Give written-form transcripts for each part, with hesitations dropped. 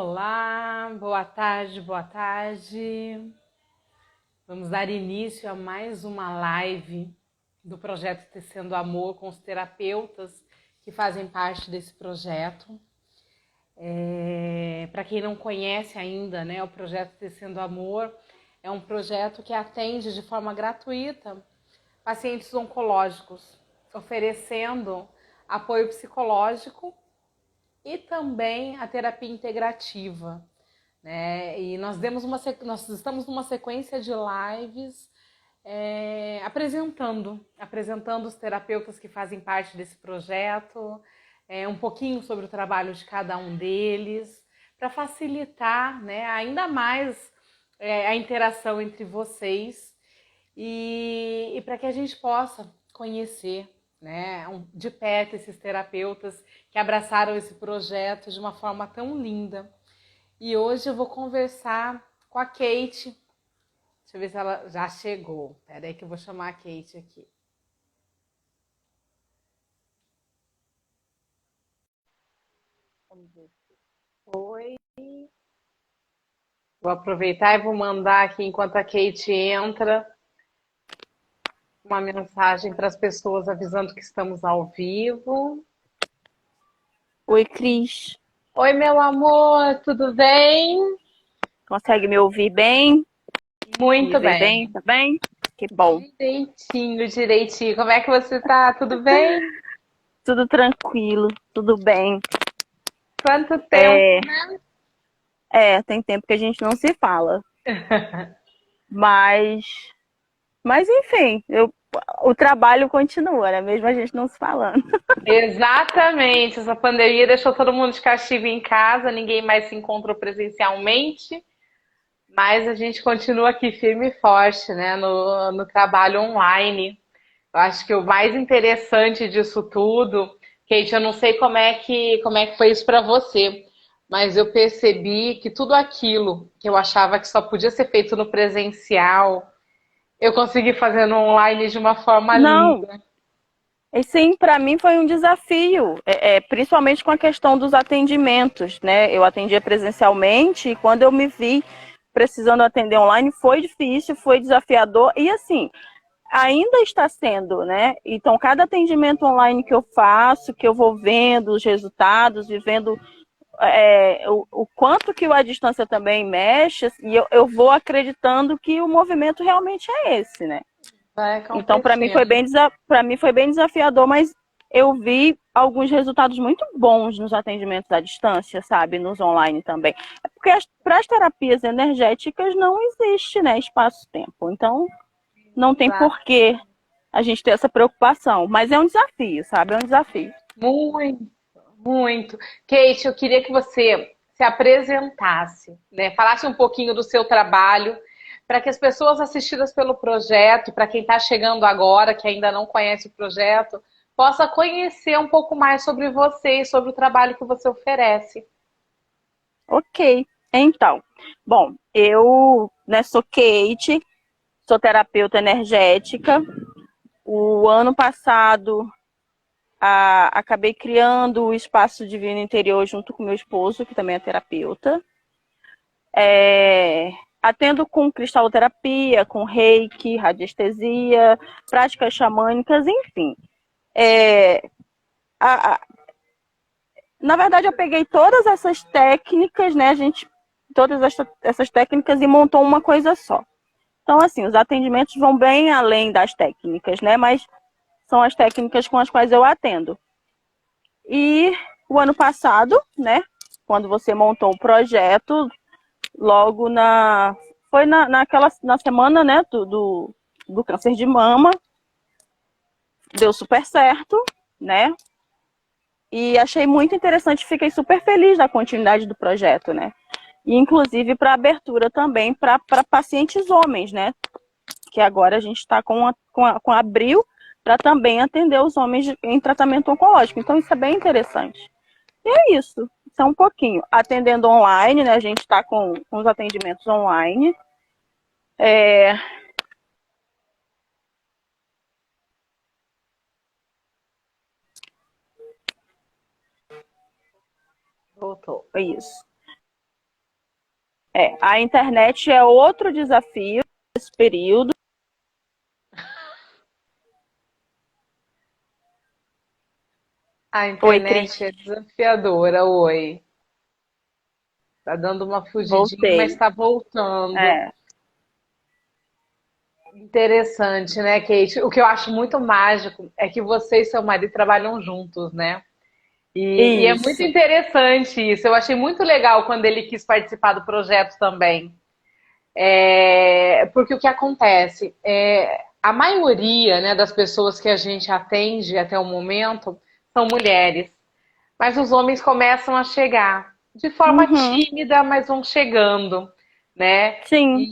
Olá, boa tarde, boa tarde. Vamos dar início a mais uma live do projeto Tecendo Amor com os terapeutas que fazem parte desse projeto. Para quem não conhece ainda, né, o projeto Tecendo Amor é um projeto que atende de forma gratuita pacientes oncológicos, oferecendo apoio psicológico e também a terapia integrativa, né? E nós estamos numa sequência de lives apresentando os terapeutas que fazem parte desse projeto, um pouquinho sobre o trabalho de cada um deles, para facilitar, né, ainda mais a interação entre vocês e para que a gente possa conhecer, né, de perto esses terapeutas que abraçaram esse projeto de uma forma tão linda. E hoje eu vou conversar com a Kate. Deixa eu ver se ela já chegou. Espera aí que eu vou chamar a Kate aqui. Vamos ver. Oi. Vou aproveitar e vou mandar aqui, enquanto a Kate entra, uma mensagem para as pessoas avisando que estamos ao vivo. Oi, Cris. Oi, meu amor, tudo bem? Consegue me ouvir bem? Me Muito ver bem, bem. tá bem? Que bom. Direitinho, direitinho. Como é que você tá? Tudo bem? Tudo tranquilo, tudo bem. Quanto tempo, É, né? tem tempo que a gente não se fala. Mas, mas enfim, o trabalho continua, né? Mesmo a gente não se falando. Exatamente. Essa pandemia deixou todo mundo de castigo em casa, ninguém mais se encontrou presencialmente, mas a gente continua aqui firme e forte, né, no trabalho online. Eu acho que o mais interessante disso tudo, Kate, eu não sei como é que foi isso para você, mas eu percebi que tudo aquilo que eu achava que só podia ser feito no presencial, eu consegui fazer no online de uma forma Não, linda. e sim, para mim foi um desafio, principalmente com a questão dos atendimentos, né? Eu atendia presencialmente e quando eu me vi precisando atender online foi difícil, foi desafiador e assim, ainda está sendo, né? Então, cada atendimento online que eu faço, que eu vou vendo os resultados e vendo o quanto que a distância também mexe, e eu vou acreditando que o movimento realmente é esse, né? Vai Então, acontecendo. para mim foi bem desafiador, mas eu vi alguns resultados muito bons nos atendimentos à distância, sabe? Nos online também. É porque para as terapias energéticas não existe, né, espaço-tempo. Então, não tem porquê a gente ter essa preocupação. Mas é um desafio, sabe? É um desafio. Muito, muito. Kate, eu queria que você se apresentasse, né? Falasse um pouquinho do seu trabalho, para que as pessoas assistidas pelo projeto, para quem está chegando agora, que ainda não conhece o projeto, possa conhecer um pouco mais sobre você e sobre o trabalho que você oferece. Ok. Então, bom, eu, né, sou Kate, sou terapeuta energética. O ano passado acabei criando o Espaço Divino Interior junto com meu esposo, que também é terapeuta. Atendo com cristaloterapia, com reiki, radiestesia, práticas xamânicas, enfim. É, a, a, na verdade, eu peguei todas essas técnicas, né? Todas essas técnicas e montou uma coisa só. Então, assim, os atendimentos vão bem além das técnicas, né? Mas são as técnicas com as quais eu atendo. E o ano passado, né? Quando você montou o projeto, logo na semana, né? Do câncer de mama, deu super certo, né? E achei muito interessante, fiquei super feliz da continuidade do projeto, né? E inclusive para abertura também para pacientes homens, né? Que agora a gente está com abril para também atender os homens em tratamento oncológico. Então isso é bem interessante. E é isso. Isso é um pouquinho. Atendendo online, né? A gente está com os atendimentos online. É... Voltou. É isso. A internet é outro desafio nesse período. A Oi, Cris, internet é desafiadora, oi. Tá dando uma fugidinha, mas voltei. tá voltando. É, Interessante, né, Kate? O que eu acho muito mágico é que você e seu marido trabalham juntos, né? E é muito isso. interessante isso. Eu achei muito legal quando ele quis participar do projeto também. Porque o que acontece? A maioria, né, das pessoas que a gente atende até o momento são mulheres. Mas os homens começam a chegar de forma Uhum, tímida, mas vão chegando, né? sim,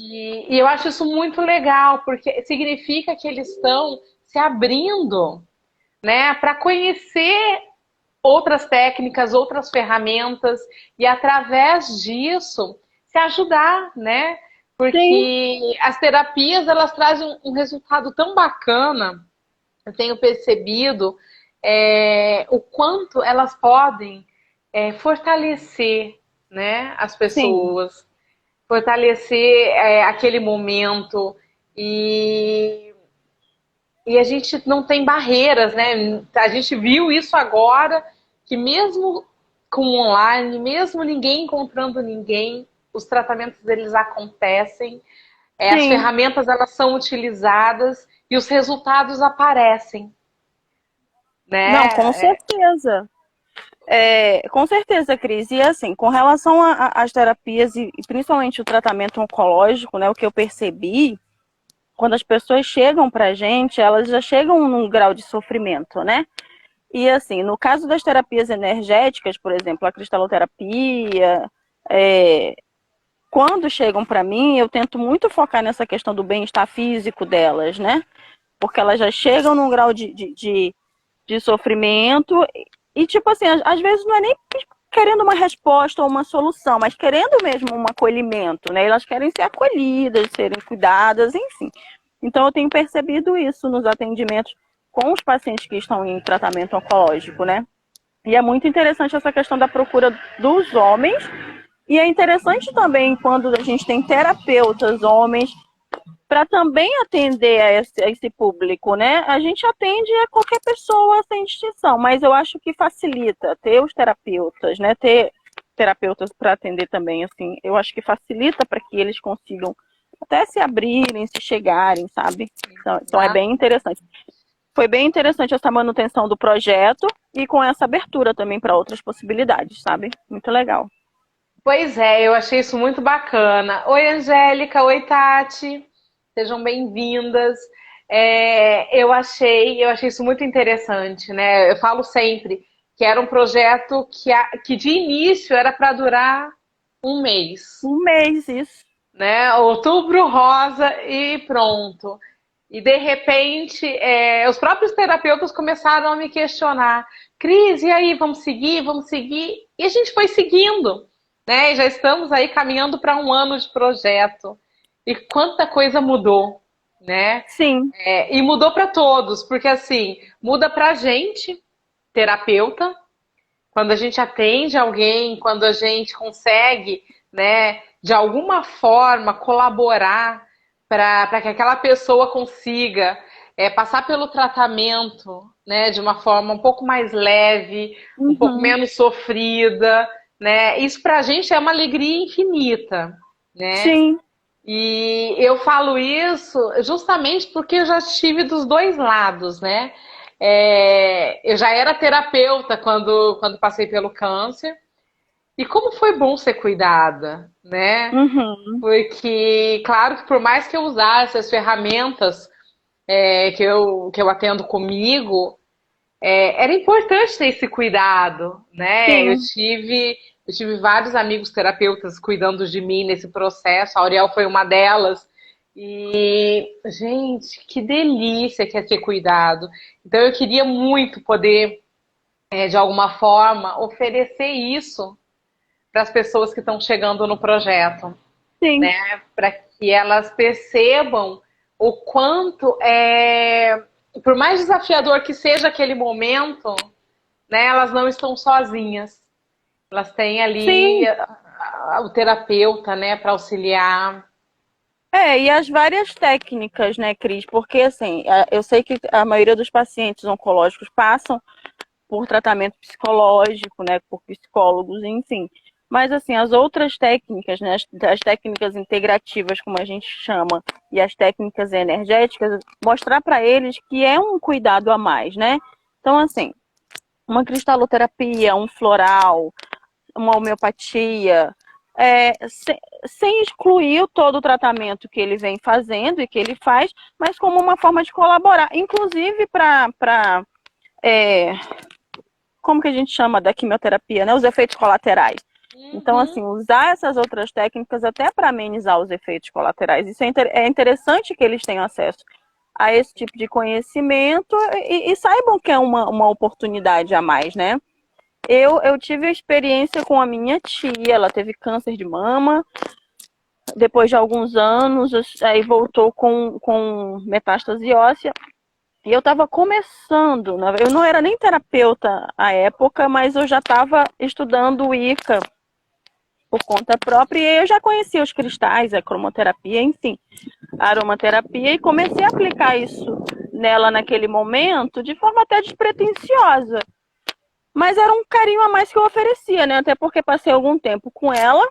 E eu acho isso muito legal, porque significa que eles estão se abrindo, né, para conhecer outras técnicas, outras ferramentas e através disso se ajudar, né? sim, Porque as terapias elas trazem um resultado tão bacana. Eu tenho percebido o quanto elas podem fortalecer, né, as sim. pessoas, fortalecer aquele momento e, e a gente não tem barreiras, né? A gente viu isso agora, que mesmo com online, mesmo ninguém encontrando ninguém, os tratamentos deles acontecem, as Sim, ferramentas elas são utilizadas e os resultados aparecem, não, com né? certeza. Com certeza, Cris. E assim, com relação às terapias e principalmente o tratamento oncológico, né, o que eu percebi, quando as pessoas chegam para a gente, elas já chegam num grau de sofrimento, né? E assim, no caso das terapias energéticas, por exemplo, a cristaloterapia, é, quando chegam para mim, eu tento muito focar nessa questão do bem-estar físico delas, né? Porque elas já chegam num grau de sofrimento e, tipo assim, às vezes não é nem querendo uma resposta ou uma solução, mas querendo mesmo um acolhimento, né? Elas querem ser acolhidas, serem cuidadas, enfim. Então eu tenho percebido isso nos atendimentos com os pacientes que estão em tratamento oncológico, né? E é muito interessante essa questão da procura dos homens. E é interessante também quando a gente tem terapeutas homens para também atender a esse público, né? A gente atende a qualquer pessoa sem distinção, mas eu acho que facilita ter os terapeutas, né? Ter terapeutas para atender também, assim, eu acho que facilita para que eles consigam até se abrirem, se chegarem, sabe? Então é bem Exatamente. interessante. Foi bem interessante essa manutenção do projeto e com essa abertura também para outras possibilidades, sabe? Muito legal. Pois é, eu achei isso muito bacana. Oi, Angélica, oi, Tati, sejam bem-vindas. Eu achei isso muito interessante, né? Eu falo sempre que era um projeto que de início era para durar um mês, Um mês isso. né? Outubro rosa e pronto. E de repente, os próprios terapeutas começaram a me questionar: Cris, e aí, vamos seguir? Vamos seguir? E a gente foi seguindo, né? E já estamos aí caminhando para um ano de projeto. E quanta coisa mudou, né? Sim, E mudou para todos, porque assim, muda para a gente, terapeuta, quando a gente atende alguém, quando a gente consegue, né, de alguma forma colaborar para que aquela pessoa consiga passar pelo tratamento, né, de uma forma um pouco mais leve, um pouco uhum. menos sofrida, né? Isso para a gente é uma alegria infinita, né? Sim, E eu falo isso justamente porque eu já estive dos dois lados, né? Eu já era terapeuta quando passei pelo câncer. E como foi bom ser cuidada, né? uhum. Porque, claro que por mais que eu usasse as ferramentas que eu atendo comigo, era importante ter esse cuidado, né? Eu Sim, tive, eu tive vários amigos terapeutas cuidando de mim nesse processo. A Auriel foi uma delas. E, gente, que delícia que é ter cuidado. Então, eu queria muito poder, de alguma forma, oferecer isso para as pessoas que estão chegando no projeto, sim, né? Para que elas percebam o quanto por mais desafiador que seja aquele momento, né? Elas não estão sozinhas. Elas têm ali sim. o terapeuta, né, para auxiliar. E as várias técnicas, né, Cris? Porque, assim, eu sei que a maioria dos pacientes oncológicos passam por tratamento psicológico, né, por psicólogos, enfim. Mas, assim, as outras técnicas, né, as técnicas integrativas, como a gente chama, e as técnicas energéticas, mostrar para eles que é um cuidado a mais, né? Então, assim, uma cristaloterapia, um floral, uma homeopatia, sem excluir todo o tratamento que ele vem fazendo e que ele faz, mas como uma forma de colaborar, inclusive para como que a gente chama da quimioterapia, né? Os efeitos colaterais. Então, assim, usar essas outras técnicas até para amenizar os efeitos colaterais. Isso é interessante que eles tenham acesso a esse tipo de conhecimento e saibam que é uma oportunidade a mais, né? Eu tive a experiência com a minha tia, ela teve câncer de mama, depois de alguns anos, aí voltou com metástase óssea. E eu estava começando, eu não era nem terapeuta à época, mas eu já estava estudando o Ica por conta própria e eu já conhecia os cristais, a cromoterapia, enfim, a aromaterapia e comecei a aplicar isso nela naquele momento de forma até despretensiosa. Mas era um carinho a mais que eu oferecia, né? Até porque passei algum tempo com ela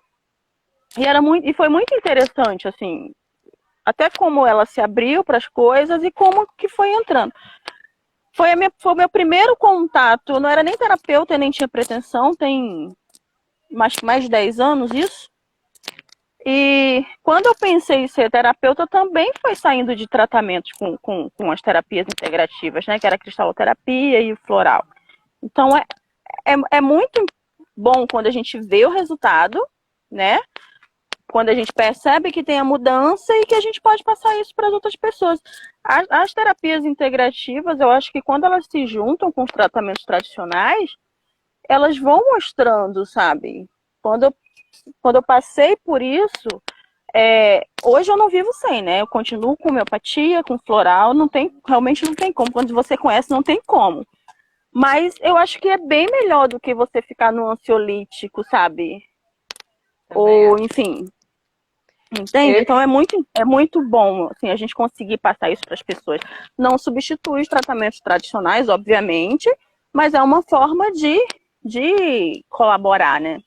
e foi muito interessante, assim, até como ela se abriu para as coisas e como que foi entrando. Foi o meu primeiro contato, não era nem terapeuta, nem tinha pretensão, tem mais de 10 anos isso. E quando eu pensei em ser terapeuta, também foi saindo de tratamentos com as terapias integrativas, né? Que era a cristaloterapia e o floral. Então é muito bom quando a gente vê o resultado, né? Quando a gente percebe que tem a mudança e que a gente pode passar isso para as outras pessoas. As terapias integrativas, eu acho que quando elas se juntam com os tratamentos tradicionais, elas vão mostrando, sabe? Quando eu passei por isso, hoje eu não vivo sem, né? Eu continuo com homeopatia, com floral, realmente não tem como. Quando você conhece, não tem como. Mas eu acho que é bem melhor do que você ficar no ansiolítico, sabe? Ou, enfim, entende? Então é muito bom assim, a gente conseguir passar isso para as pessoas. Não substitui os tratamentos tradicionais, obviamente, mas é uma forma de colaborar, né?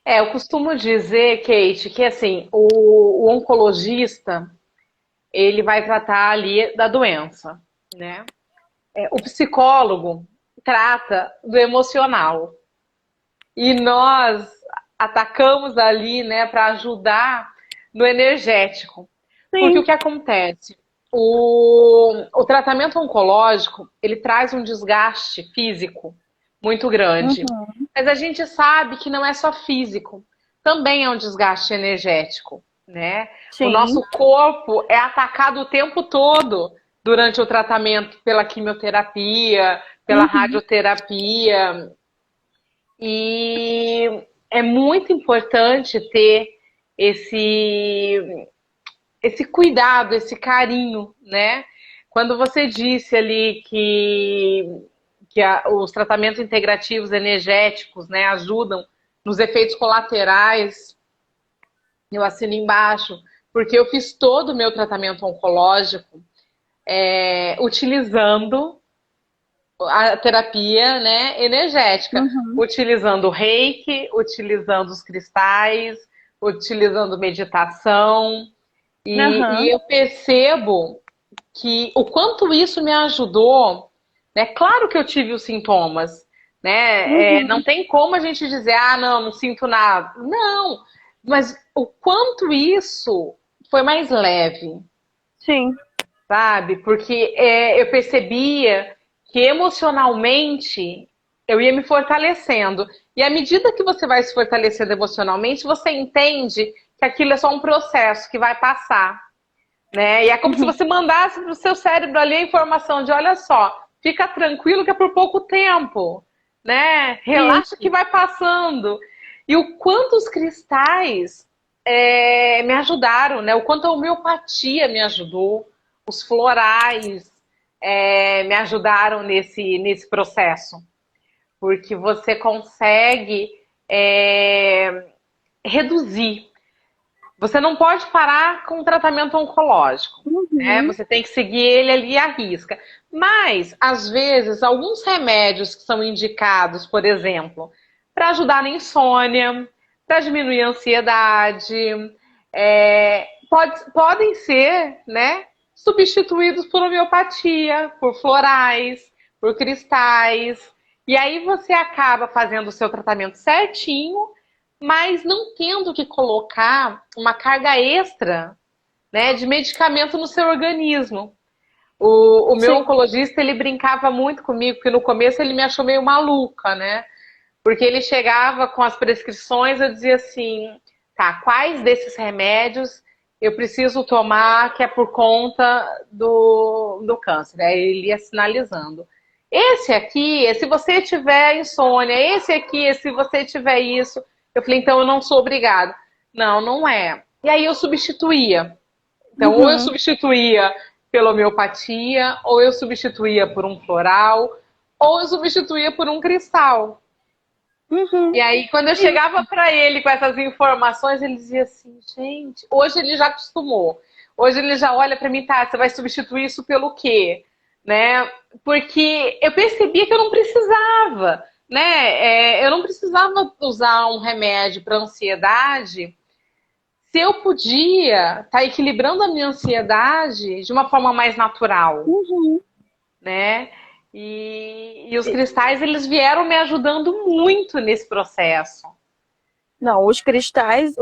Eu costumo dizer, Kate, que assim, o oncologista, ele vai tratar ali da doença, né? O psicólogo trata do emocional. E nós atacamos ali, né, para ajudar no energético. Porque o Sim. que acontece? O tratamento oncológico, ele traz um desgaste físico muito grande. Uhum. Mas a gente sabe que não é só físico, também é um desgaste energético, né? O Sim. nosso corpo é atacado o tempo todo durante o tratamento pela quimioterapia, pela Uhum. radioterapia. E é muito importante ter esse, esse cuidado, esse carinho, né? Quando você disse ali que os tratamentos integrativos energéticos, né, ajudam nos efeitos colaterais, eu assino embaixo, porque eu fiz todo o meu tratamento oncológico utilizando a terapia, né, energética, Uhum. utilizando o reiki, utilizando os cristais, utilizando meditação. E Aham. eu percebo que o quanto isso me ajudou, né? Claro que eu tive os sintomas, né? Não Uhum. tem como a gente dizer, ah, não sinto nada. Não, mas o quanto isso foi mais leve, Sim. sabe? Porque eu percebia que emocionalmente eu ia me fortalecendo. E à medida que você vai se fortalecendo emocionalmente, você entende que aquilo é só um processo que vai passar, né? E é como se Uhum. você mandasse para o seu cérebro ali a informação de, olha só, fica tranquilo que é por pouco tempo, né? Relaxa que Isso. vai passando. E o quanto os cristais me ajudaram, né? O quanto a homeopatia me ajudou, os florais me ajudaram nesse processo, porque você consegue reduzir. Você não pode parar com o tratamento oncológico, né? Você tem que seguir ele ali à risca. Mas, às vezes, alguns remédios que são indicados, por exemplo, para ajudar na insônia, para diminuir a ansiedade, podem ser, né, substituídos por homeopatia, por florais, por cristais. E aí você acaba fazendo o seu tratamento certinho, mas não tendo que colocar uma carga extra, né, de medicamento no seu organismo. O meu oncologista, ele brincava muito comigo, porque no começo ele me achou meio maluca, né? Porque ele chegava com as prescrições, eu dizia assim, tá, quais desses remédios eu preciso tomar que é por conta do câncer? Aí ele ia sinalizando. Esse aqui, se você tiver insônia, esse aqui, se você tiver isso. Eu falei, então eu não sou obrigada. Não, não é. E aí eu substituía. Então, ou eu substituía pela homeopatia, ou eu substituía por um floral, ou eu substituía por um cristal. E aí, quando eu chegava para ele com essas informações, ele dizia assim, gente, hoje ele já acostumou. Hoje ele já olha para mim, tá, você vai substituir isso pelo quê? Né? Porque eu percebia que eu não precisava, né? Eu não precisava usar um remédio para ansiedade se eu podia estar equilibrando a minha ansiedade de uma forma mais natural, né? E os cristais, eles vieram me ajudando muito nesse processo. Não, os cristais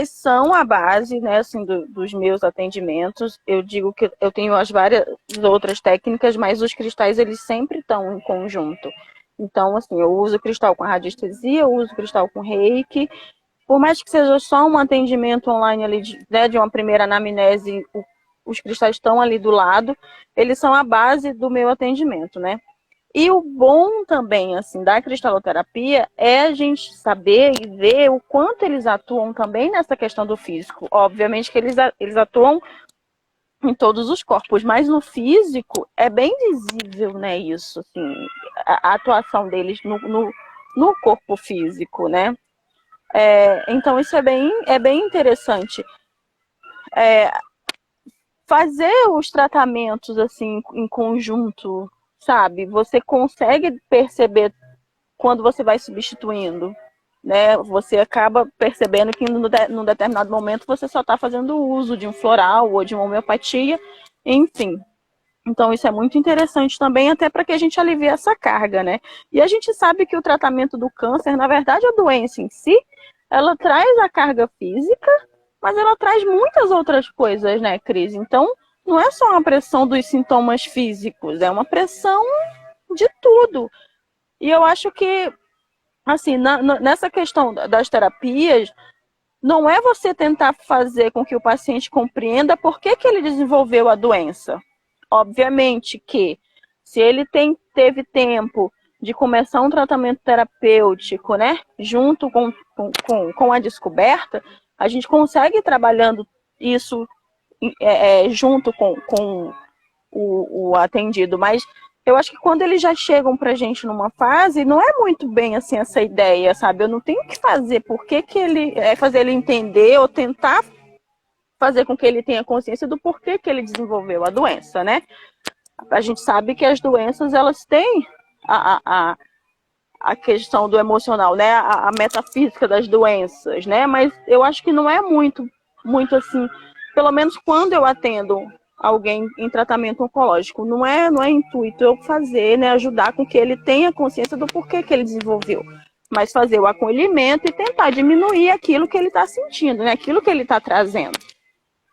são a base, né, assim, dos meus atendimentos. Eu digo que eu tenho as várias outras técnicas, mas os cristais, eles sempre estão em conjunto. Então, assim, eu uso cristal com radiestesia, eu uso cristal com reiki. Por mais que seja só um atendimento online ali, né, de uma primeira anamnese, os cristais estão ali do lado, eles são a base do meu atendimento, né? E o bom também, assim, da cristaloterapia é a gente saber e ver o quanto eles atuam também nessa questão do físico. Obviamente que eles atuam em todos os corpos, mas no físico é bem visível, né, isso, assim, a atuação deles no corpo físico, né? Então isso é bem interessante. Fazer os tratamentos assim em conjunto, sabe? Você consegue perceber quando você vai substituindo, né? Você acaba percebendo que num determinado momento você só está fazendo uso de um floral ou de uma homeopatia, enfim. Então isso é muito interessante também, até para que a gente alivie essa carga, né? E a gente sabe que o tratamento do câncer, na verdade, a doença em si, ela traz a carga física, mas ela traz muitas outras coisas, né, Cris? Então, não é só uma pressão dos sintomas físicos, é uma pressão de tudo. E eu acho que, assim, nessa questão das terapias, não é você tentar fazer com que o paciente compreenda por que ele desenvolveu a doença. Obviamente que, se ele teve tempo de começar um tratamento terapêutico, né, junto com a descoberta, a gente consegue ir trabalhando isso junto com o atendido, mas eu acho que quando eles já chegam pra gente numa fase, não é muito bem assim essa ideia, sabe? Eu não tenho que fazer fazer ele entender ou tentar fazer com que ele tenha consciência do porquê que ele desenvolveu a doença, né? A gente sabe que as doenças, elas têm a questão do emocional, né? A metafísica das doenças, né? Mas eu acho que não é muito assim, pelo menos quando eu atendo alguém em tratamento oncológico, não é intuito eu fazer, né, ajudar com que ele tenha consciência do porquê que ele desenvolveu, mas fazer o acolhimento e tentar diminuir aquilo que ele está sentindo, né, aquilo que ele está trazendo.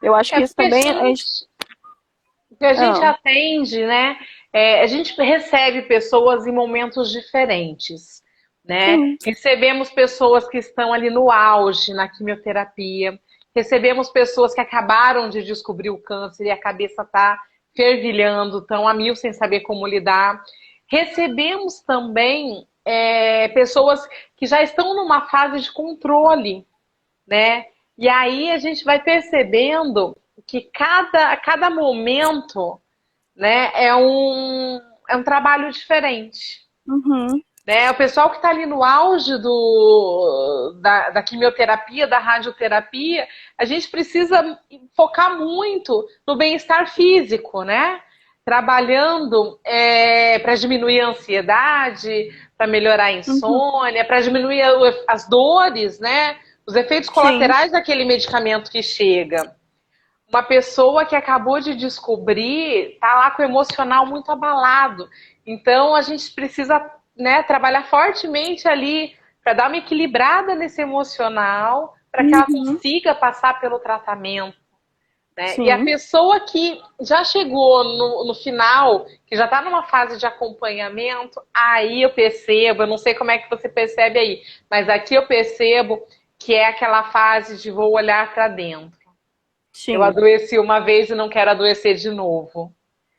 Eu acho que isso também a gente atende, né? A gente recebe pessoas em momentos diferentes, né? Sim. Recebemos pessoas que estão ali no auge, na quimioterapia. Recebemos pessoas que acabaram de descobrir o câncer e a cabeça está fervilhando, estão a mil sem saber como lidar. Recebemos também pessoas que já estão numa fase de controle, né? E aí a gente vai percebendo que cada momento, né, é um trabalho diferente. Uhum. né? O pessoal que está ali no auge da quimioterapia, da radioterapia, a gente precisa focar muito no bem-estar físico, né? Trabalhando para diminuir a ansiedade, para melhorar a Uhum. insônia, para diminuir as dores, né? Os efeitos Sim, colaterais daquele medicamento que chega. Uma pessoa que acabou de descobrir está lá com o emocional muito abalado. Então a gente precisa, né, trabalhar fortemente ali para dar uma equilibrada nesse emocional, para que ela uhum. consiga passar pelo tratamento. Né? E a Sim, pessoa que já chegou no final, que já está numa fase de acompanhamento, aí eu percebo, eu não sei como é que você percebe aí, mas aqui eu percebo que é aquela fase de vou olhar para dentro. Eu sim. adoeci uma vez e não quero adoecer de novo,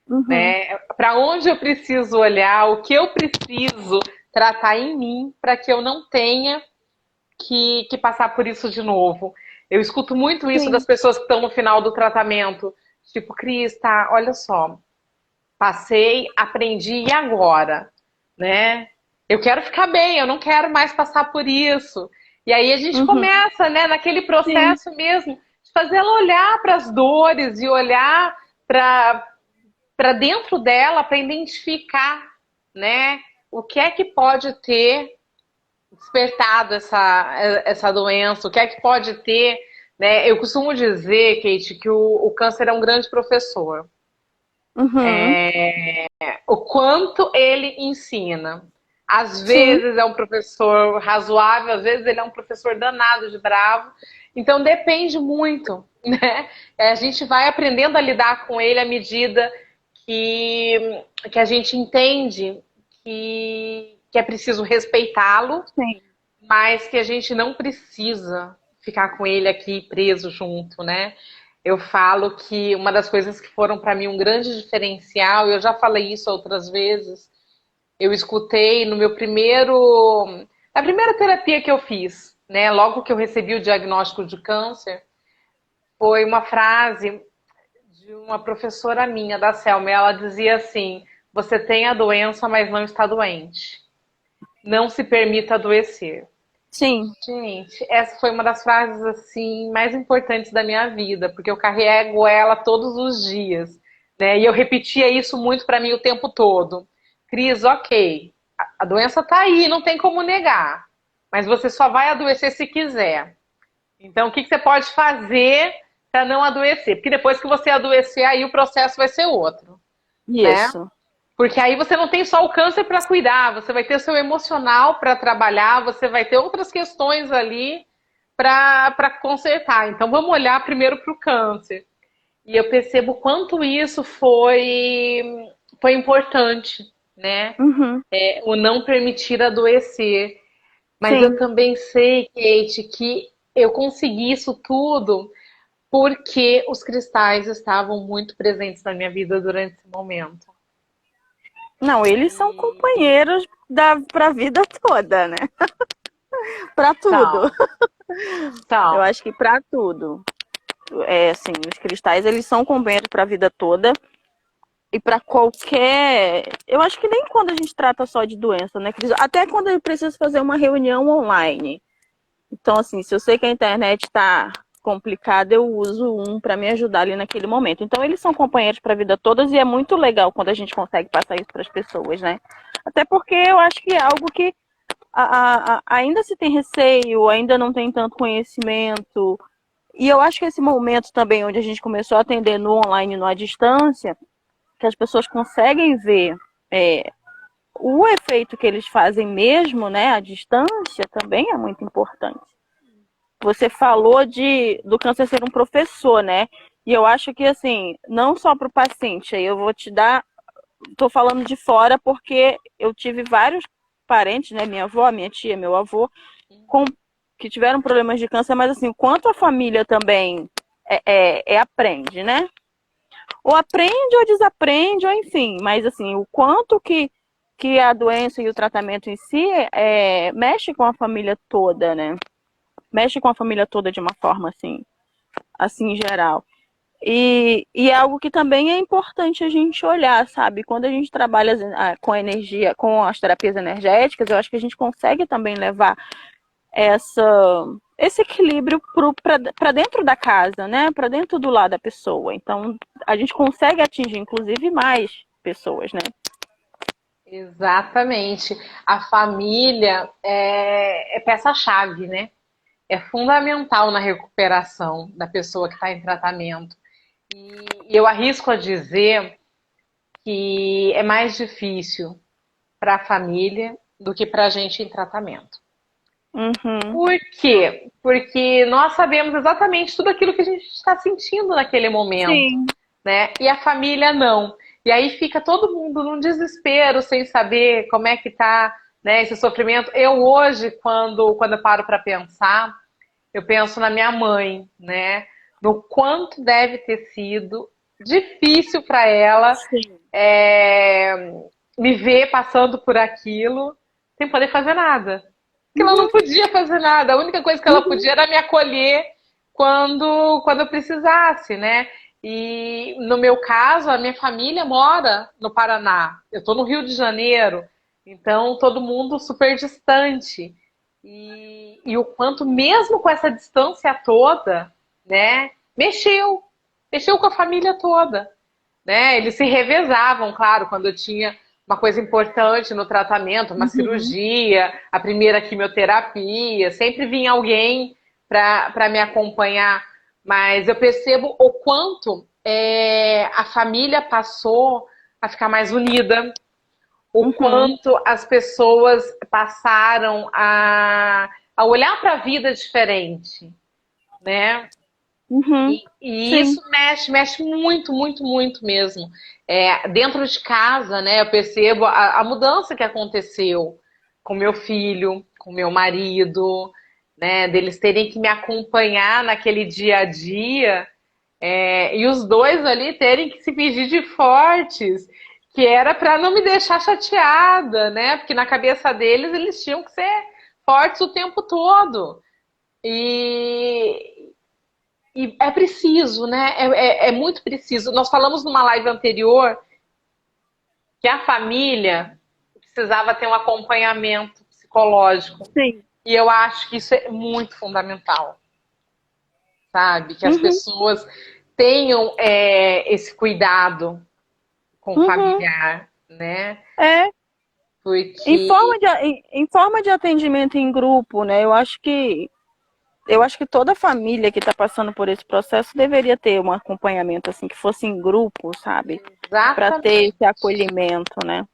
Uhum. né? Para onde eu preciso olhar, o que eu preciso tratar em mim para que eu não tenha que passar por isso de novo. Eu escuto muito isso das Sim, pessoas que estão no final do tratamento. Tipo, Cris, tá, olha só, passei, aprendi e agora, né? Eu quero ficar bem, eu não quero mais passar por isso. E aí a gente uhum. começa, né, naquele Sim, processo mesmo, de fazer ela olhar para as dores e olhar para dentro dela para identificar, né, o que é que pode ter despertado essa doença, o que é que pode ter, né? Eu costumo dizer, Kate, que o câncer é um grande professor. uhum. O quanto ele ensina. Às Sim, vezes é um professor razoável, às vezes ele é um professor danado de bravo. Então depende muito, né? A gente vai aprendendo a lidar com ele à medida que a gente entende que é preciso respeitá-lo, sim. mas que a gente não precisa ficar com ele aqui preso junto, né? Eu falo que uma das coisas que foram para mim um grande diferencial, e eu já falei isso outras vezes, eu escutei no meu na primeira terapia que eu fiz, né? Logo que eu recebi o diagnóstico de câncer, foi uma frase de uma professora minha da Selma. Ela dizia assim: "Você tem a doença, mas não está doente. Não se permita adoecer." Sim. Gente, essa foi uma das frases assim mais importantes da minha vida, porque eu carrego ela todos os dias, né? E eu repetia isso muito para mim o tempo todo. Cris, ok, a doença tá aí, não tem como negar, mas você só vai adoecer se quiser. Então, o que você pode fazer para não adoecer? Porque depois que você adoecer, aí o processo vai ser outro, né? Isso. Porque aí você não tem só o câncer para cuidar, você vai ter seu emocional para trabalhar, você vai ter outras questões ali para consertar. Então vamos olhar primeiro para o câncer. E eu percebo quanto isso foi importante, né? Uhum. O não permitir adoecer. Mas eu Sim. também sei, Kate, que eu consegui isso tudo porque os cristais estavam muito presentes na minha vida durante esse momento. Não, eles são companheiros pra vida toda, né? Pra tudo. São, Eu são. acho que pra tudo. É assim, os cristais, eles são companheiros pra vida toda. E pra qualquer. Eu acho que nem quando a gente trata só de doença, né, Cris? Até quando eu preciso fazer uma reunião online. Então, assim, se eu sei que a internet tá complicada, eu uso um para me ajudar ali naquele momento. Então, eles são companheiros para a vida toda e é muito legal quando a gente consegue passar isso para as pessoas, né? Até porque eu acho que é algo que ainda se tem receio, ainda não tem tanto conhecimento. E eu acho que esse momento também, onde a gente começou a atender no online e no à distância, que as pessoas conseguem ver o efeito que eles fazem mesmo, né, à distância, também é muito importante. Você falou do câncer ser um professor, né? E eu acho que, assim, não só para o paciente, aí eu vou te dar, estou falando de fora porque eu tive vários parentes, né? Minha avó, minha tia, meu avô, com, que tiveram problemas de câncer, mas assim, quanto a família também aprende, né? Ou aprende ou desaprende, ou enfim, mas assim, o quanto que a doença e o tratamento em si mexe com a família toda, né? Mexe com a família toda de uma forma assim em geral. E é algo que também é importante a gente olhar, sabe? Quando a gente trabalha com energia, com as terapias energéticas, eu acho que a gente consegue também levar essa, esse equilíbrio para dentro da casa, né? Para dentro do lado da pessoa. Então, a gente consegue atingir, inclusive, mais pessoas, né? Exatamente. A família é peça-chave, né? É fundamental na recuperação da pessoa que está em tratamento. E eu arrisco a dizer que é mais difícil para a família do que para a gente em tratamento. Uhum. Por quê? Porque nós sabemos exatamente tudo aquilo que a gente está sentindo naquele momento, Sim. né? E a família não. E aí fica todo mundo num desespero, sem saber como é que tá, né, esse sofrimento. Eu hoje, quando eu paro para pensar, eu penso na minha mãe, né? No quanto deve ter sido difícil para ela Sim. me ver passando por aquilo sem poder fazer nada. Porque ela não Uhum. podia fazer nada. A única coisa que ela Uhum. podia era me acolher quando eu precisasse, né? E no meu caso, a minha família mora no Paraná. Eu estou no Rio de Janeiro, então todo mundo super distante. E o quanto, mesmo com essa distância toda, né, mexeu com a família toda, né? Eles se revezavam, claro, quando eu tinha uma coisa importante no tratamento, uma Uhum. cirurgia, a primeira quimioterapia, sempre vinha alguém para me acompanhar, mas eu percebo o quanto a família passou a ficar mais unida, o Uhum. quanto as pessoas passaram a olhar para a vida diferente, né? Uhum. E Sim. isso mexe muito, muito, muito mesmo. Dentro de casa, né, eu percebo a mudança que aconteceu com meu filho, com meu marido, né, deles terem que me acompanhar naquele dia a dia, e os dois ali terem que se fingir de fortes, que era para não me deixar chateada, né, porque na cabeça deles eles tinham que ser fortes o tempo todo. E, e é preciso, né? É muito preciso. Nós falamos numa live anterior que a família precisava ter um acompanhamento psicológico. Sim. E eu acho que isso é muito fundamental, sabe? Que as Uhum. pessoas tenham esse cuidado com o Uhum. familiar, né? É, Porque em forma de atendimento em grupo, né? Eu acho que toda família que está passando por esse processo deveria ter um acompanhamento assim que fosse em grupo, sabe? Para ter esse exatamente. acolhimento, né?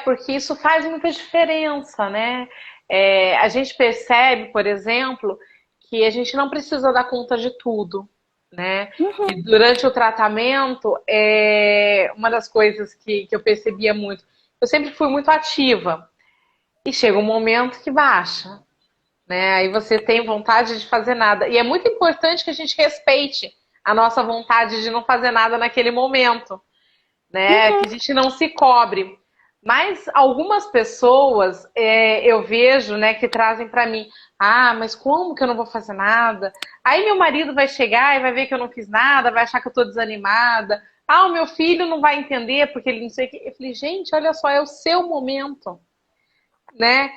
Porque isso faz muita diferença, né? A gente percebe, por exemplo, que a gente não precisa dar conta de tudo, né? E Uhum. durante o tratamento, uma das coisas que eu percebia muito, eu sempre fui muito ativa e chega um momento que baixa, né? Aí você tem vontade de fazer nada. E é muito importante que a gente respeite a nossa vontade de não fazer nada naquele momento, né? Que a Uhum. gente não se cobre. Mas algumas pessoas eu vejo, né, que trazem para mim, mas como que eu não vou fazer nada? Aí meu marido vai chegar e vai ver que eu não fiz nada, vai achar que eu tô desanimada. O meu filho não vai entender porque ele não sei o que. Eu falei, gente, olha só, é o seu momento, né?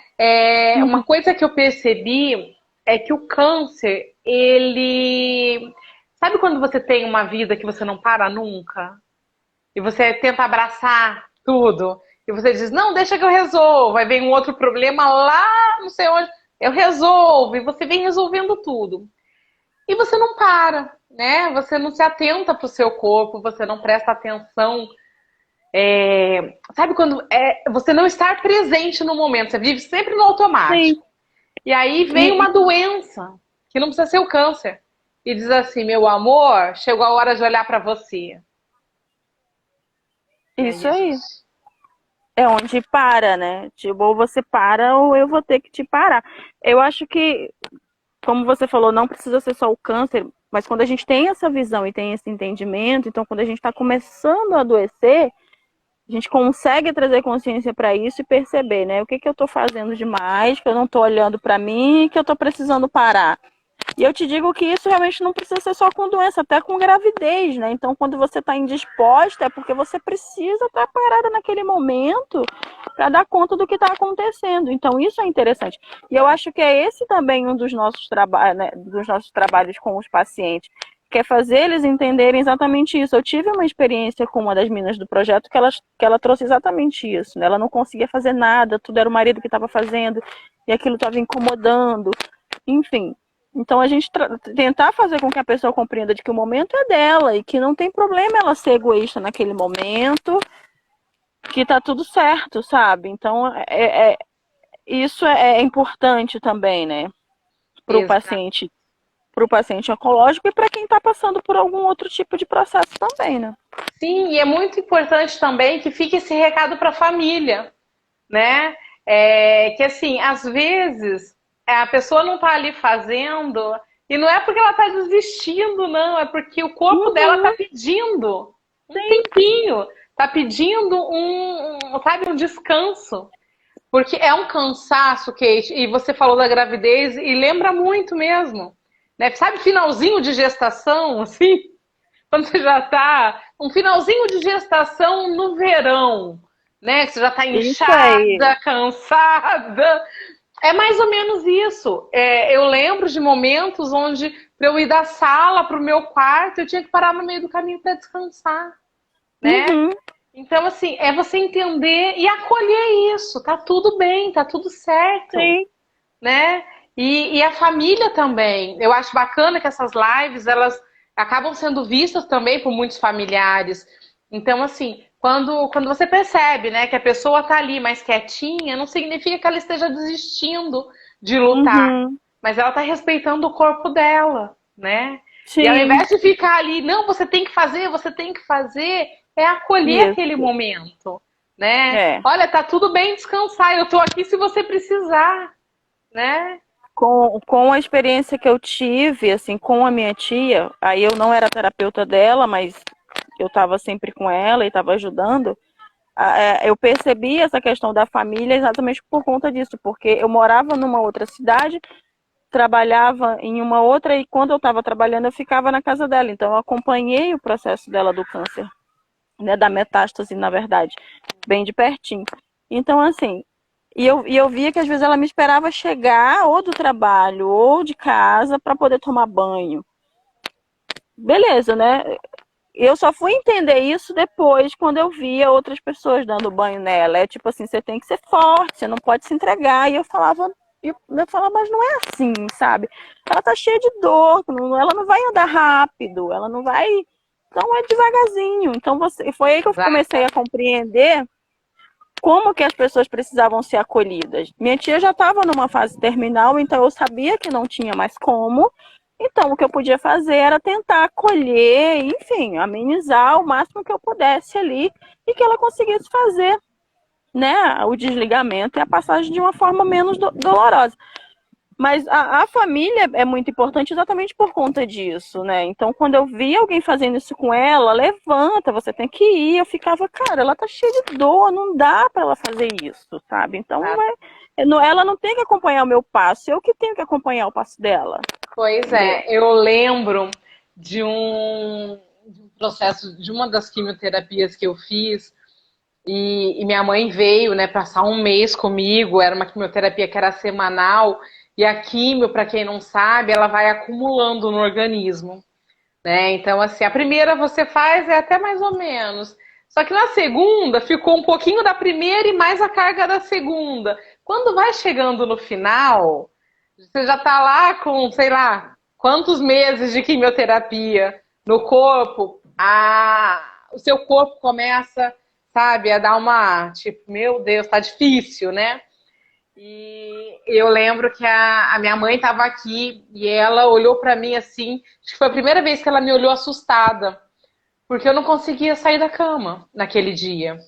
Uma Uhum. coisa que eu percebi é que o câncer, ele. Sabe quando você tem uma vida que você não para nunca? E você tenta abraçar tudo, e você diz, não, deixa que eu resolvo, aí vem um outro problema lá, não sei onde, eu resolvo, e você vem resolvendo tudo. E você não para, né? Você não se atenta para o seu corpo, você não presta atenção. Sabe quando você não estar presente no momento, você vive sempre no automático. Sim. E aí vem E, uma doença, que não precisa ser o câncer, e diz assim, meu amor, chegou a hora de olhar para você. E aí isso a aí. gente É onde para, né? Tipo, ou você para ou eu vou ter que te parar. Eu acho que, como você falou, não precisa ser só o câncer, mas quando a gente tem essa visão e tem esse entendimento, então quando a gente está começando a adoecer, a gente consegue trazer consciência para isso e perceber, né? O que que eu estou fazendo demais, que eu não estou olhando para mim, que eu estou precisando parar. E eu te digo que isso realmente não precisa ser só com doença, até com gravidez, né? Então, quando você está indisposta, é porque você precisa estar parada naquele momento para dar conta do que está acontecendo. Então, isso é interessante. E eu acho que é esse também um dos nossos, né, dos nossos trabalhos com os pacientes, que é fazer eles entenderem exatamente isso. Eu tive uma experiência com uma das meninas do projeto que ela trouxe exatamente isso, né? Ela não conseguia fazer nada, tudo era o marido que estava fazendo, e aquilo estava incomodando, enfim. Então, a gente tentar fazer com que a pessoa compreenda de que o momento é dela e que não tem problema ela ser egoísta naquele momento, que tá tudo certo, sabe? Então, isso é importante também, né? Para o Exato. paciente oncológico e para quem está passando por algum outro tipo de processo também, né? Sim, e é muito importante também que fique esse recado para a família, né? Que assim, às vezes a pessoa não está ali fazendo e não é porque ela está desistindo, não, é porque o corpo dela está Uhum, pedindo um sim, tempinho, está pedindo sabe, um descanso. Porque é um cansaço, Kate, e você falou da gravidez e lembra muito mesmo, né? Sabe, finalzinho de gestação, assim, quando você já tá, um finalzinho de gestação no verão, né? Que você já tá isso aí. inchada, cansada. É mais ou menos isso. Eu lembro de momentos onde, para eu ir da sala para o meu quarto, eu tinha que parar no meio do caminho para descansar, né? Uhum, Então, assim, é você entender e acolher isso. Tá tudo bem, tá tudo certo, sim, né? E a família também. Eu acho bacana que essas lives, elas acabam sendo vistas também por muitos familiares. Então, assim, quando você percebe, né, que a pessoa tá ali mais quietinha, não significa que ela esteja desistindo de lutar, uhum, mas ela tá respeitando o corpo dela, né? E ao sim, invés de ficar ali, não, você tem que fazer, é acolher aquele isso. momento, né? É. Olha, tá tudo bem descansar, eu tô aqui se você precisar, né? Com a experiência que eu tive, assim, com a minha tia, aí eu não era terapeuta dela, mas eu estava sempre com ela e estava ajudando. Eu percebi essa questão da família exatamente por conta disso, porque eu morava numa outra cidade, trabalhava em uma outra e quando eu estava trabalhando eu ficava na casa dela, então eu acompanhei o processo dela do câncer, né, da metástase, na verdade, bem de pertinho. Então, assim, e eu via que às vezes ela me esperava chegar ou do trabalho ou de casa para poder tomar banho. Beleza, né? Eu só fui entender isso depois, quando eu via outras pessoas dando banho nela. É tipo assim, você tem que ser forte, você não pode se entregar. E eu falava, mas não é assim, sabe? Ela tá cheia de dor, ela não vai andar rápido, ela não vai. Então é devagarzinho. Então foi aí que eu comecei a Exatamente. compreender como que as pessoas precisavam ser acolhidas. Minha tia já estava numa fase terminal, então eu sabia que não tinha mais como. Então, o que eu podia fazer era tentar acolher, enfim, amenizar o máximo que eu pudesse ali e que ela conseguisse fazer, né, o desligamento e a passagem de uma forma menos dolorosa. Mas a família é muito importante exatamente por conta disso, né? Então, quando eu vi alguém fazendo isso com ela, levanta, você tem que ir. Eu ficava, cara, ela tá cheia de dor, não dá para ela fazer isso, sabe? Então, ela não tem que acompanhar o meu passo, eu que tenho que acompanhar o passo dela, Pois entendeu? é, eu lembro de um processo, de uma das quimioterapias que eu fiz, e minha mãe veio, né, passar um mês comigo, era uma quimioterapia que era semanal, e a quimio, para quem não sabe, ela vai acumulando no organismo, né? Então, assim, a primeira você faz é até mais ou menos. Só que na segunda ficou um pouquinho da primeira e mais a carga da segunda. Quando vai chegando no final, você já tá lá com, sei lá, quantos meses de quimioterapia no corpo, o seu corpo começa, sabe, a dar uma, tipo, meu Deus, tá difícil, né? E eu lembro que a minha mãe estava aqui e ela olhou para mim assim, acho que foi a primeira vez que ela me olhou assustada, porque eu não conseguia sair da cama naquele dia.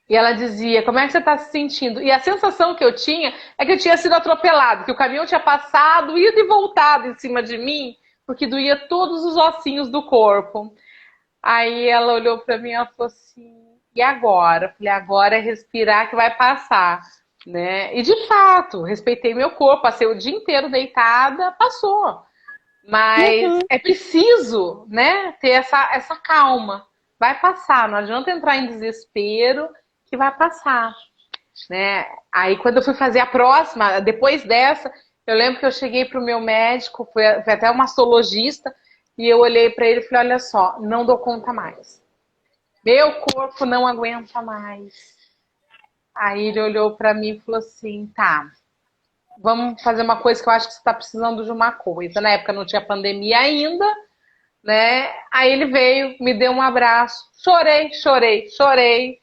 E ela dizia: como é que você está se sentindo? E a sensação que eu tinha é que eu tinha sido atropelado, que o caminhão tinha passado, ido e voltado em cima de mim, porque doía todos os ossinhos do corpo. Aí ela olhou para mim e falou assim: e agora? Eu falei: agora é respirar que vai passar. né? E de fato, respeitei meu corpo, passei o dia inteiro deitada, passou. Mas Uhum. é preciso, né, ter essa calma. Vai passar, não adianta entrar em desespero que vai passar, né? Aí quando eu fui fazer a próxima, depois dessa, eu lembro que eu cheguei pro meu médico, foi até uma mastologista, e eu olhei para ele e falei, olha só, não dou conta mais. Meu corpo não aguenta mais. Aí ele olhou para mim e falou assim, tá, vamos fazer uma coisa que eu acho que você está precisando de uma coisa. Na época não tinha pandemia ainda, né? Aí ele veio, me deu um abraço, chorei, chorei, chorei.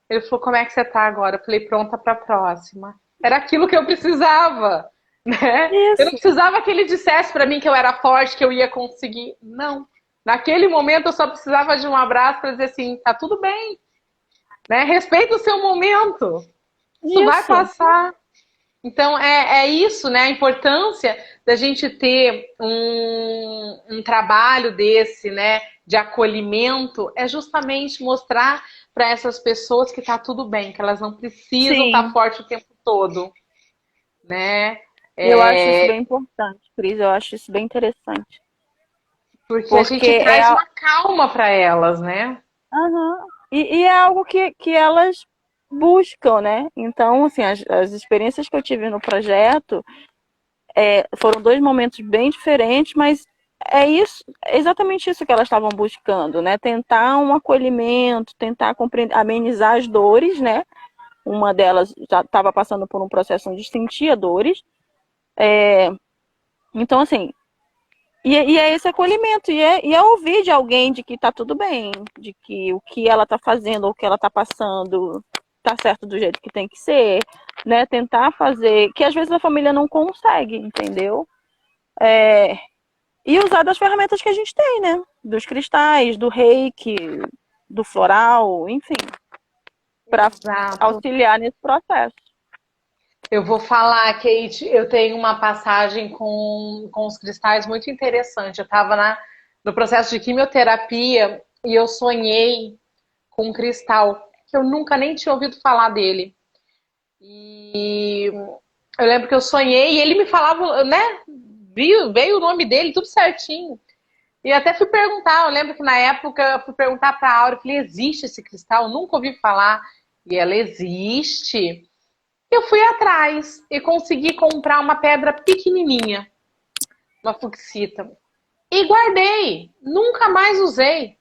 Ele falou, como é que você tá agora? Eu falei, pronta para a próxima. Era aquilo que eu precisava, né? Eu não Isso, precisava que ele dissesse para mim que eu era forte, que eu ia conseguir. Não. Naquele momento eu só precisava de um abraço para dizer assim, tá tudo bem, né? Respeita o seu momento. Isso vai isso. passar. Então é isso, né? A importância da gente ter um trabalho desse, né? De acolhimento é justamente mostrar para essas pessoas que tá tudo bem, que elas não precisam estar Sim. forte o tempo todo, né? Eu acho isso É, bem importante, Cris. Eu acho isso bem interessante. porque a Porque gente é, traz uma calma para elas, né? aham. E é algo que elas buscam, né? Então, assim, as experiências que eu tive no projeto foram dois momentos bem diferentes, mas é isso, é exatamente isso que elas estavam buscando, né? Tentar um acolhimento, tentar compreender, amenizar as dores, né? Uma delas já estava passando por um processo onde sentia dores. Então, assim, e é esse acolhimento, e é ouvir de alguém de que tá tudo bem, de que o que ela tá fazendo ou o que ela tá passando tá certo do jeito que tem que ser, né? Tentar fazer, que às vezes a família não consegue, entendeu? E usar das ferramentas que a gente tem, né? Dos cristais, do reiki, do floral, enfim, para Exato. auxiliar nesse processo. Eu vou falar, Kate, eu tenho uma passagem com os cristais muito interessante. Eu estava no processo de quimioterapia e eu sonhei com um cristal que eu nunca nem tinha ouvido falar dele. E eu lembro que eu sonhei e ele me falava, né? Veio o nome dele, tudo certinho. E até fui perguntar, eu lembro que na época eu fui perguntar para a Aura, eu falei, existe esse cristal? Eu nunca ouvi falar. E ela existe. Eu fui atrás e consegui comprar uma pedra pequenininha, uma fucsita. E guardei. Nunca mais usei.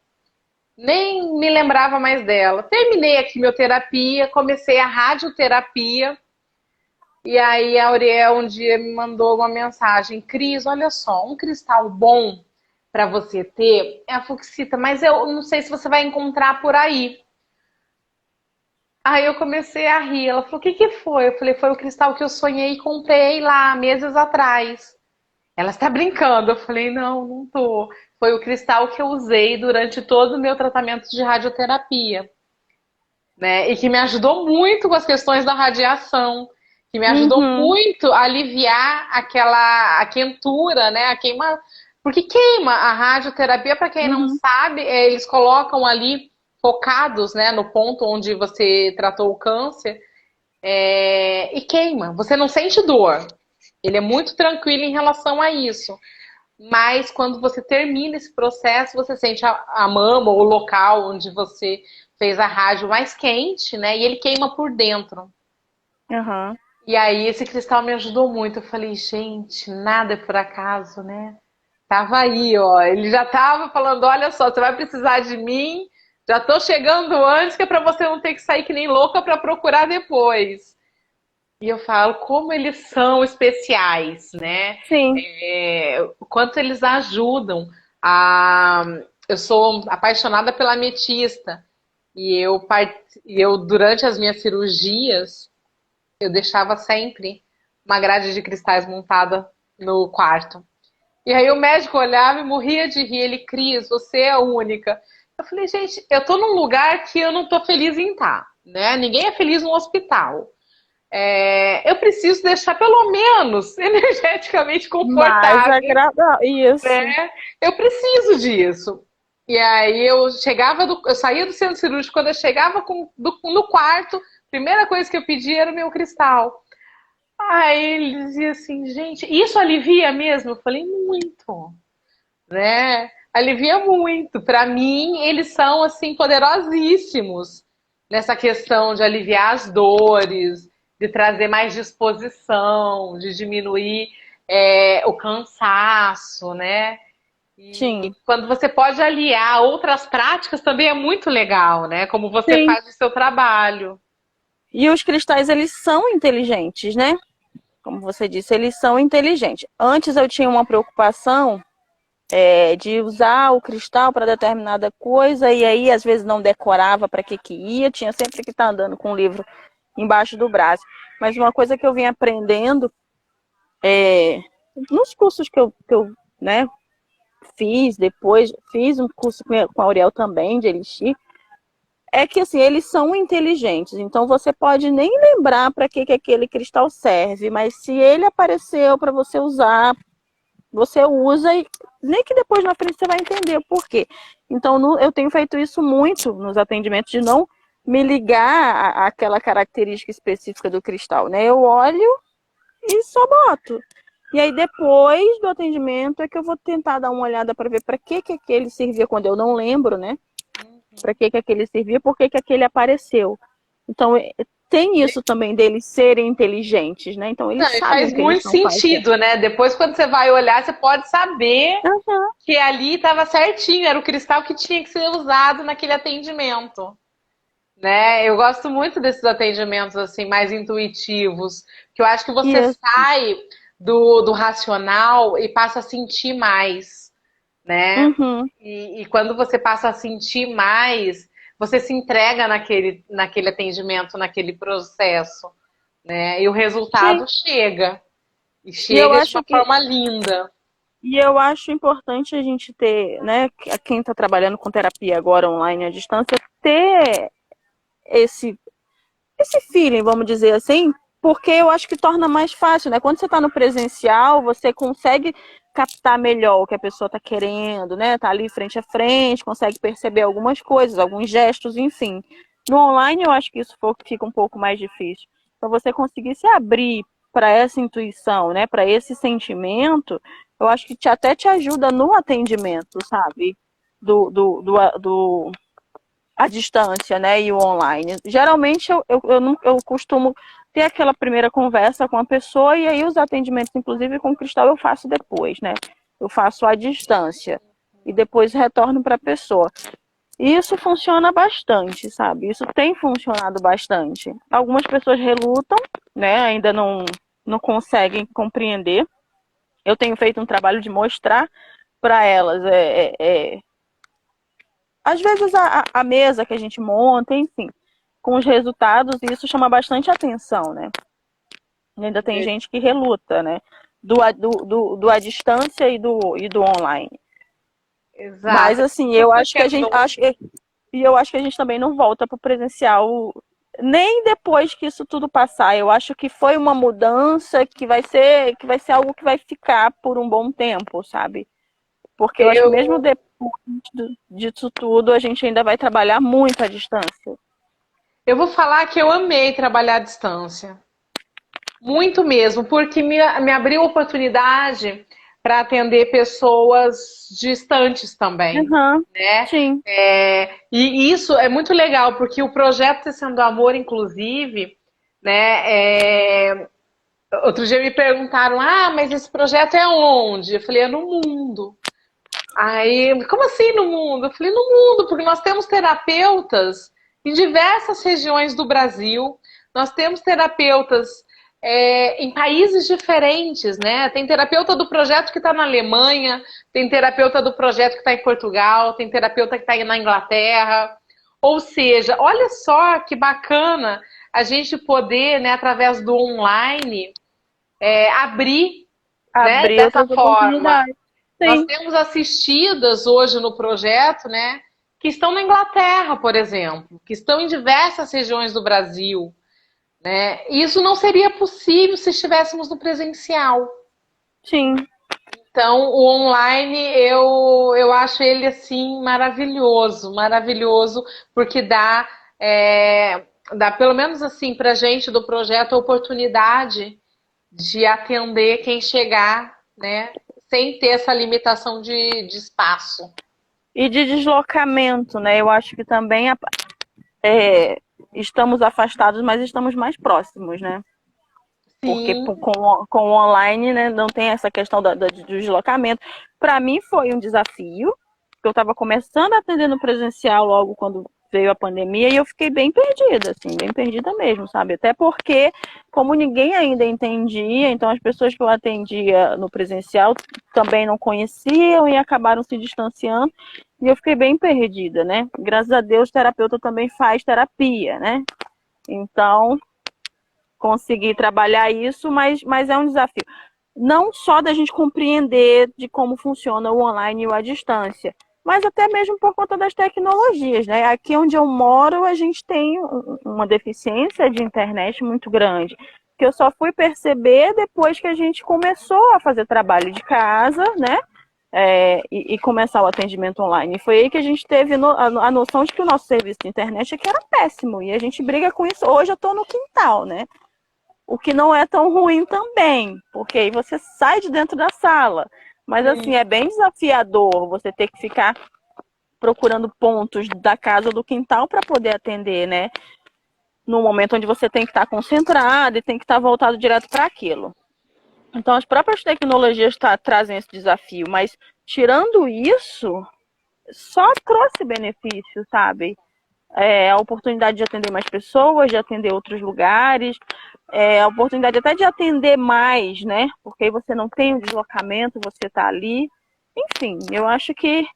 Nem me lembrava mais dela. Terminei a quimioterapia, comecei a radioterapia. E aí a Auriel um dia me mandou uma mensagem. Cris, olha só, um cristal bom para você ter é a fucsita, mas eu não sei se você vai encontrar por aí. Aí eu comecei a rir. Ela falou: o que que foi? Eu falei: foi o cristal que eu sonhei e comprei lá meses atrás. Ela está brincando. Eu falei: não, não tô. Foi o cristal que eu usei durante todo o meu tratamento de radioterapia, né? E que me ajudou muito com as questões da radiação, que me ajudou Uhum, muito a aliviar a quentura, né? A queima, porque queima a radioterapia, para quem não uhum, sabe, eles colocam ali focados, né, no ponto onde você tratou o câncer, e queima. Você não sente dor. Ele é muito tranquilo em relação a isso. Mas quando você termina esse processo, você sente a mama ou o local onde você fez a rádio mais quente, né? E ele queima por dentro. uhum. E aí esse cristal me ajudou muito. Eu falei, gente, nada é por acaso, né? Tava aí, ó. Ele já tava falando, olha só, você vai precisar de mim. Já tô chegando antes, que é para você não ter que sair que nem louca para procurar depois. E eu falo como eles são especiais, né? Sim. O quanto eles ajudam. A... Eu sou apaixonada pela ametista e eu durante as minhas cirurgias eu deixava sempre uma grade de cristais montada no quarto. E aí o médico olhava e morria de rir. Ele, Cris, você é a única. Eu falei, gente, eu tô num lugar que eu não tô feliz em estar, né? Ninguém é feliz no hospital. Eu preciso deixar pelo menos energeticamente Mais confortável, agradável. Isso. né? Eu preciso disso. E aí eu saía do centro cirúrgico, quando eu chegava no quarto, primeira coisa que eu pedi era o meu cristal. Aí ele dizia assim, gente, isso alivia mesmo? Eu falei, muito, né? Alivia muito. Para mim, eles são assim poderosíssimos nessa questão de aliviar as dores, de trazer mais disposição, de diminuir o cansaço, né? E Sim, quando você pode aliar outras práticas também é muito legal, né? Como você sim. faz o seu trabalho. E os cristais, eles são inteligentes, né? Como você disse, eles são inteligentes. Antes eu tinha uma preocupação de usar o cristal para determinada coisa e aí às vezes não decorava para que ia, tinha sempre que estar andando com o livro embaixo do braço. Mas uma coisa que eu vim aprendendo nos cursos que eu né, fiz depois, fiz um curso com a Auriel também, de Elixir, é que assim, eles são inteligentes, então você pode nem lembrar para que aquele cristal serve, mas se ele apareceu para você usar, você usa e nem que depois na frente você vai entender o porquê. Então eu tenho feito isso muito nos atendimentos, de não me ligar àquela característica específica do cristal, né? Eu olho e só boto. E aí depois do atendimento é que eu vou tentar dar uma olhada para ver para que aquele servia quando eu não lembro, né? Para que aquele servia, por que aquele apareceu. Então, tem isso também deles serem inteligentes, né? Então, Não, eles e sabem faz o que eles muito estão fazendo. sentido, né? Depois, quando você vai olhar, você pode saber Uhum. que ali estava certinho, era o cristal que tinha que ser usado naquele atendimento, né? Eu gosto muito desses atendimentos assim mais intuitivos, que eu acho que você Isso. sai do racional e passa a sentir mais, né? Uhum. E quando você passa a sentir mais, você se entrega naquele atendimento, naquele processo, né? E o Sim. resultado chega. E E eu chega de acho uma que forma linda. e eu acho importante a gente ter, né, quem está trabalhando com terapia agora online à distância, ter esse esse feeling, vamos dizer assim, porque eu acho que torna mais fácil, né? Quando você está no presencial, você consegue captar melhor o que a pessoa está querendo, né? Tá ali frente a frente, consegue perceber algumas coisas, alguns gestos, enfim. No online, eu acho que isso fica um pouco mais difícil. Então, você conseguir se abrir para essa intuição, né? Para esse sentimento, eu acho que até te ajuda no atendimento, sabe? Do a distância, né, e o online. Geralmente eu costumo ter aquela primeira conversa com a pessoa e aí os atendimentos, inclusive com o cristal, eu faço depois, né? Eu faço à distância e depois retorno para a pessoa. E isso funciona bastante, sabe? Isso tem funcionado bastante. Algumas pessoas relutam, né? Ainda não conseguem compreender. Eu tenho feito um trabalho de mostrar para elas às vezes a mesa que a gente monta, enfim, com os resultados, e isso chama bastante atenção, né? E ainda tem gente que reluta, né? Do à distância e do online. Mas Exato. assim, eu Tudo acho que que é a gente novo. e eu acho que a gente também não volta para o presencial nem depois que isso tudo passar. Eu acho que foi uma mudança que vai ser algo que vai ficar por um bom tempo, sabe? Porque eu acho que mesmo Eu, depois disso tudo, a gente ainda vai trabalhar muito à distância. eu vou falar que eu amei trabalhar à distância. Muito mesmo, porque me abriu oportunidade para atender pessoas distantes também, Aham, né? sim. E isso é muito legal, porque o projeto Tecendo Amor, inclusive, né? Outro dia me perguntaram, mas esse projeto é onde? Eu falei, é no mundo. Aí, como assim no mundo? Eu falei, no mundo, porque nós temos terapeutas em diversas regiões do Brasil, nós temos terapeutas em países diferentes, né? Tem terapeuta do projeto que está na Alemanha, tem terapeuta do projeto que está em Portugal, tem terapeuta que está na Inglaterra. Ou seja, olha só que bacana a gente poder, né, através do online, abrir, né, Abrir dessa outras forma. oportunidades. Nós Sim, temos assistidas hoje no projeto, né, que estão na Inglaterra, por exemplo, que estão em diversas regiões do Brasil, né? E isso não seria possível se estivéssemos no presencial. sim. Então, o online eu acho ele assim maravilhoso, maravilhoso, porque dá dá pelo menos assim para a gente do projeto a oportunidade de atender quem chegar, né? Sem ter essa limitação de espaço. E de deslocamento, né? Eu acho que também estamos afastados, mas estamos mais próximos, né? Porque Sim, com o online, né, não tem essa questão do deslocamento. Para mim foi um desafio, porque eu estava começando a atender no presencial logo quando veio a pandemia e eu fiquei bem perdida, assim, bem perdida mesmo, sabe? Até porque, como ninguém ainda entendia, então as pessoas que eu atendia no presencial também não conheciam e acabaram se distanciando e eu fiquei bem perdida, né? Graças a Deus, o terapeuta também faz terapia, né? Então, conseguir trabalhar isso, mas é um desafio. Não só da gente compreender de como funciona o online e o à distância, mas até mesmo por conta das tecnologias, né? Aqui onde eu moro, a gente tem uma deficiência de internet muito grande, que eu só fui perceber depois que a gente começou a fazer trabalho de casa, né? E começar o atendimento online. E foi aí que a gente teve a noção de que o nosso serviço de internet aqui era péssimo. E a gente briga com isso. Hoje eu estou no quintal, né? O que não é tão ruim também, porque aí você sai de dentro da sala. Mas assim, é bem desafiador você ter que ficar procurando pontos da casa ou do quintal para poder atender, né? No momento onde você tem que estar concentrado e tem que estar voltado direto para aquilo. Então, as próprias tecnologias trazem esse desafio, mas tirando isso, só trouxe benefício, sabe? A oportunidade de atender mais pessoas, de atender outros lugares, a oportunidade até de atender mais, né? Porque aí você não tem o deslocamento, você está ali. Enfim, eu acho que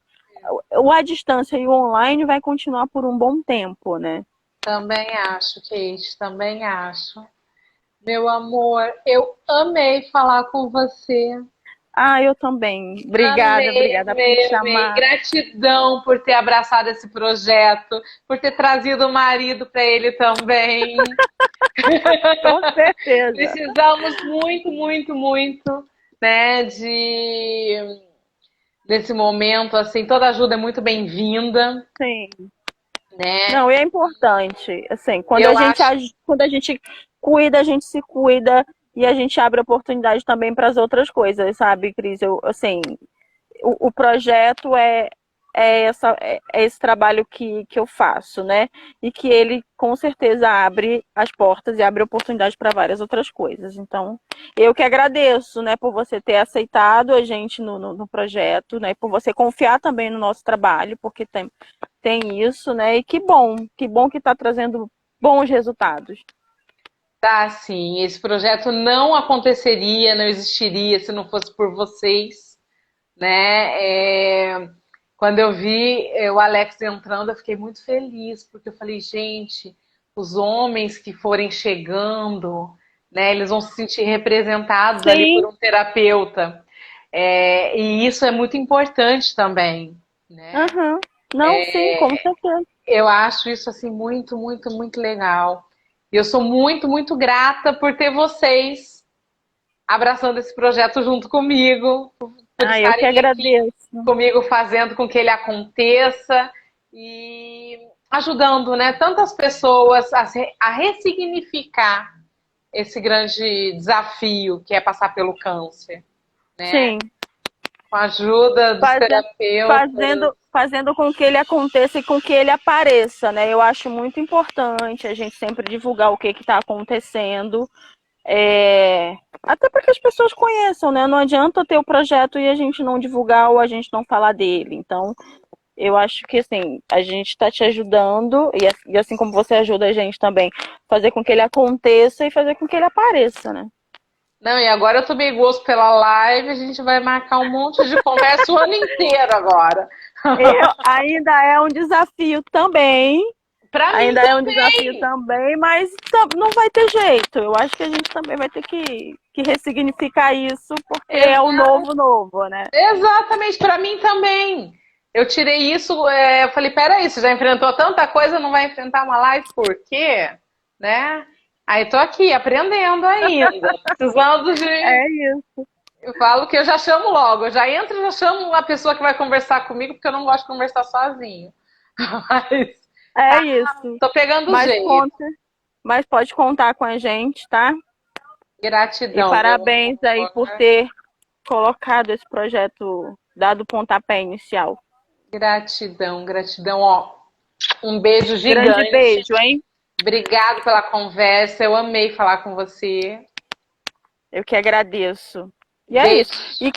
o à distância e o online vai continuar por um bom tempo, né? também acho, Kate, também acho. Meu amor, eu amei falar com você. Ah, eu também. Amei, Obrigada por me amei, amei. chamar. Gratidão por ter abraçado esse projeto, por ter trazido o marido para ele também. Com certeza. Precisamos muito, muito, muito, né, desse momento, assim, toda ajuda é muito bem-vinda, Sim. né? Não, e é importante, assim, Eu acho, quando a gente cuida, a gente se cuida e a gente abre oportunidade também para as outras coisas, sabe, Cris? Eu, assim, o projeto é esse trabalho que eu faço, né? E que ele com certeza abre as portas e abre oportunidades para várias outras coisas. Então, eu que agradeço, né, por você ter aceitado a gente no projeto, né? E por você confiar também no nosso trabalho, porque tem isso, né? E que bom que está trazendo bons resultados. tá, sim, esse projeto não aconteceria, não existiria se não fosse por vocês, né? Quando eu vi o Alex entrando, eu fiquei muito feliz, porque eu falei, gente, os homens que forem chegando, né, eles vão se sentir representados ali por Sim, um terapeuta. E isso é muito importante também, né? uhum. Não, sim, com certeza. Eu acho isso assim muito, muito, muito legal. E eu sou muito, muito grata por ter vocês abraçando esse projeto junto comigo, por Ah, eu que estarem aqui agradeço. comigo fazendo com que ele aconteça e ajudando, né, tantas pessoas a ressignificar esse grande desafio que é passar pelo câncer, né? Sim, Com a ajuda dos fazendo, terapeutas. fazendo com que ele aconteça e com que ele apareça, né? Eu acho muito importante a gente sempre divulgar o que está acontecendo, até para que as pessoas conheçam, né? Não adianta ter o projeto e a gente não divulgar ou a gente não falar dele. Então, eu acho que assim, a gente está te ajudando e assim como você ajuda a gente também, fazer com que ele aconteça e fazer com que ele apareça, né? Não, e agora eu tomei gosto pela live, a gente vai marcar um monte de conversa o ano inteiro agora. Ainda é um desafio também. Pra mim Ainda é um desafio também. também, mas não vai ter jeito. Eu acho que a gente também vai ter que ressignificar isso, porque é o Exa- novo novo, né? Exatamente, pra mim também. Eu tirei isso, eu falei, peraí, você já enfrentou tanta coisa, não vai enfrentar uma live por quê? Né? Aí tô aqui, aprendendo ainda, precisando de... É isso. Eu falo que eu já chamo logo, eu já entro e já chamo a pessoa que vai conversar comigo, porque eu não gosto de conversar sozinho. Mas É isso. Tô pegando o Mas, jeito. mas pode contar com a gente, tá? E Gratidão, parabéns meu aí por amor. ter colocado esse projeto, dado o pontapé inicial. Gratidão, gratidão. Ó, um beijo Grande gigante. beijo, hein? Obrigado pela conversa. Eu amei falar com você. Eu que agradeço. E é isso. Beijo.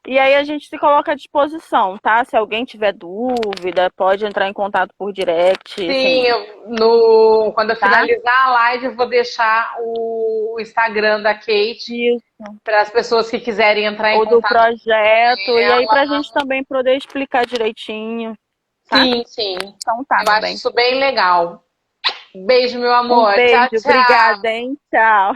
E aí a gente se coloca à disposição, tá? Se alguém tiver dúvida, pode entrar em contato por direct, Sim, assim, quando eu tá? finalizar a live, eu vou deixar o Instagram da Kate Isso. para as pessoas que quiserem entrar em Ou do contato com projeto, e aí ela. pra gente também poder explicar direitinho, tá? Sim, sim. Então tá, Eu meu acho bem. isso bem legal. Beijo, meu Um amor. Tchau, beijo, tchau. obrigada, hein? Tchau.